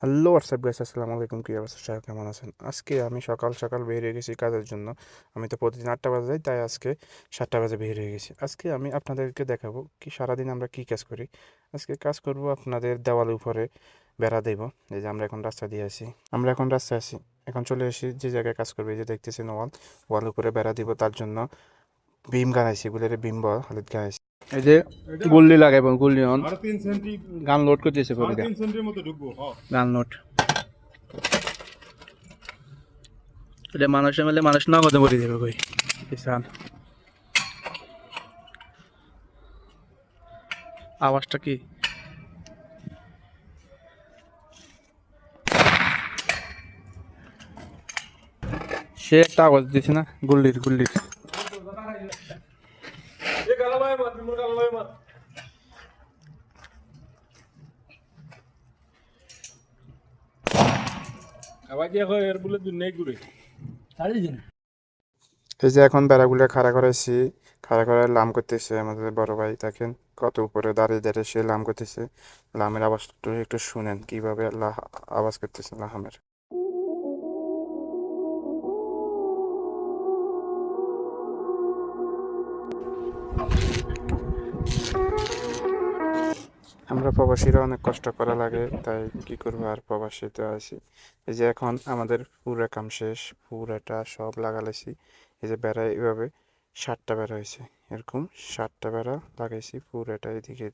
Hello WhatsApp guys, আসসালামু আলাইকুম। কী অবস্থা, সবাই কেমন আছেন? আজকে আমি সকাল সকাল বের হয়ে গেছি কাজের জন্য। আমি তো প্রতিদিন 8টা বাজে যাই, তাই আজকে 7টা বাজে বের হয়ে গেছি। আজকে আমি আপনাদেরকে দেখাবো কি সারাদিন আমরা কি কাজ করি। আজকে কাজ করব আপনাদের দেওয়ালের উপরে বেড়া দেব। এই যে আমরা এখন রাস্তা দিয়ে আছি, এখন চলে এসেছি যে জায়গায় কাজ করবে। এই যে দেখতেছেন ওয়াল উপরে বেড়া দিব, তার জন্য বিম গানাইছি, এগুলোর বিম বল হালত গানাইছি। এই যে গুল্লি লাগাইব, গুল্লি অন আর 3 সেন্টি গান লোড করতেছে আর পরে 3 সেন্টির মতো ঢুকবো। হ্যাঁ, গান লোড। এটা মানুষের মেলে মানুষ নগদে ভরে দেবে কই কিষান। আওয়াজটা কি? সে একটা আওয়াজ দিছে না, গুল্লির গুল্লির। এ গালালয় মার, বিমল গালালয় মার। আবার কি হয় এর বলে দুনিয়ায় ঘুরে ছাড়ি দিন। এই যে এখন বেড়াগুলো খাড়া করাইছি, খাড়া করে লাম করতেছে আমাদের বড় ভাই। দেখেন কত উপরে দাঁড়িয়ে দাঁড়িয়ে সে লাম করতেছে। লামের আওয়াজটা একটু শুনেন, কিভাবে আওয়াজ করতেছে লামের। আমরা প্রবাসীরা অনেক কষ্ট করা লাগে, তাই কি করবো আর, প্রবাসীতে আছি। এই যে এখন আমাদের পুরা কাম শেষ, পুরাটা সব লাগালাইছি। এই যে বেড়া এইভাবে 7টা বেড়া হয়েছে, এরকম 7টা বেড়া লাগাইছি পুরাটা এদিকে।